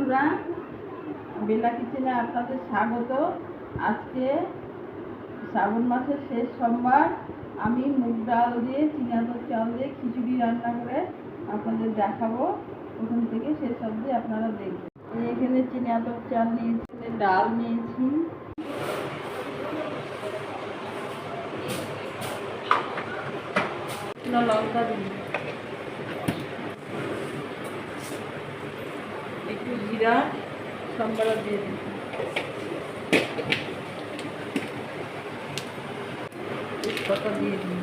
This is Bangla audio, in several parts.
বন্ধুরা, বেলা কিচেনে আপনাদের স্বাগত। আজকে শ্রাবণ মাসের শেষ সোমবার আমি মুগ ডাল দিয়ে চিনাবাদাম চাল দিয়ে খিচুড়ি রান্না করে আপনাদের দেখাবো। প্রথম থেকে শেষ অবধি আপনারা দেখবেন। এখানে চিনাবাদাম চাল নিয়েছি, ডাল নিয়েছি, লঙ্কা দিই, একটু জিরা সম্বরা দিয়ে দিই, তেজপাতা দিয়ে দিই,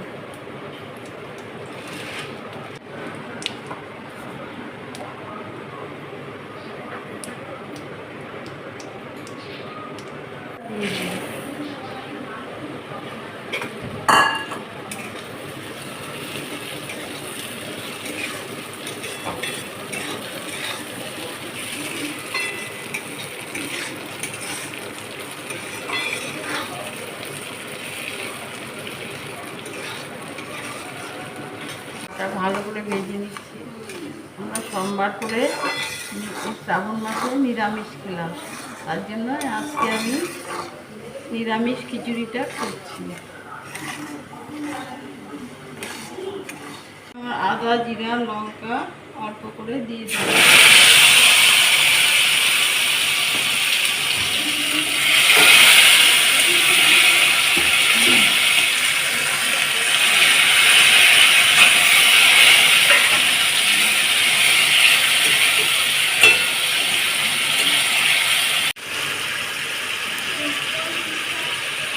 ভালো করে ভেজে নিচ্ছি। আমরা সোমবার করে শ্রাবণ মাসে নিরামিষ খেলাম, তার জন্য আজকে আমি নিরামিষ খিচুড়িটা করছি। আদা, জিরা, লঙ্কা অল্প করে দিয়ে দিই।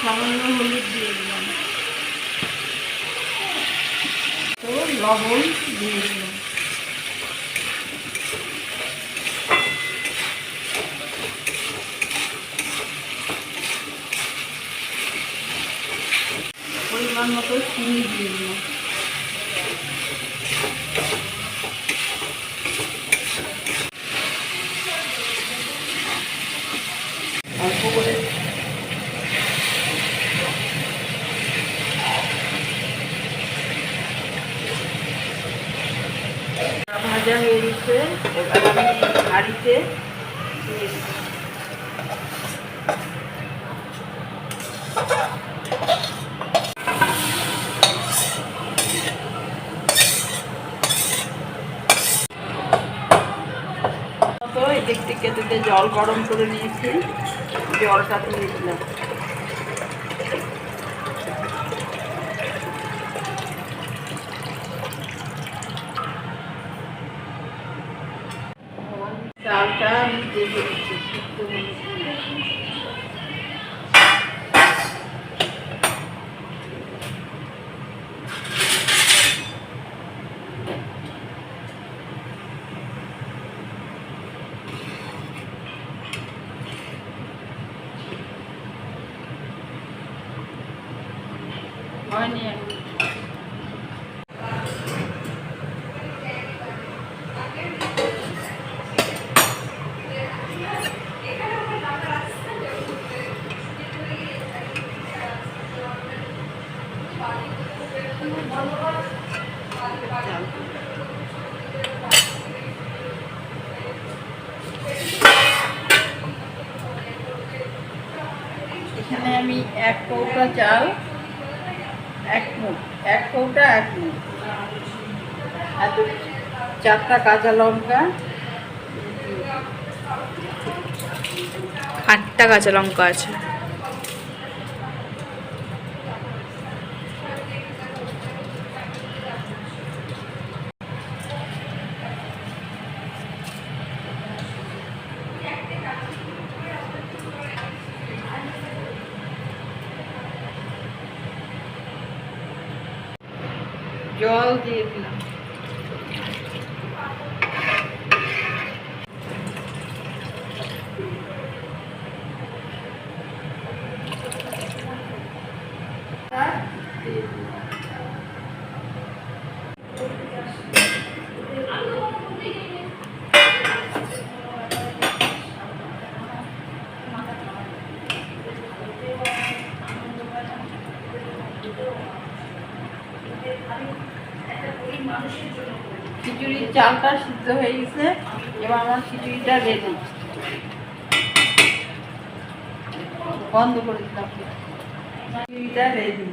সামান্য হলুদ দিয়ে দিলাম, তো লবণ দিয়ে দিলাম, পরিমাণ মতো চিনি দিয়ে দিলাম, অল্প করে ভাজা হয়ে গেছে। এবার আমি হাঁড়িতে দিয়ে দিই। তো ইলেকট্রিক কেটলিতে জল গরম করে নিয়েছি, জলটা দিয়ে দিলাম। চালটা আমি দেখে দিচ্ছি সিদ্ধ হয়নি। এখানে আমি 1 কৌটা চাল, 1 কৌটা 1 মুঠ, আর 4টা কাঁচা লঙ্কা, 8টা কাঁচা লঙ্কা আছে। জল দিয়ে দিলাম। খিচুড়ির চালটা সিদ্ধ হয়ে গেছে। এবার আমার খিচুড়িটা রেডি। বন্ধ করে দিলাম, খিচুড়িটা রেডি।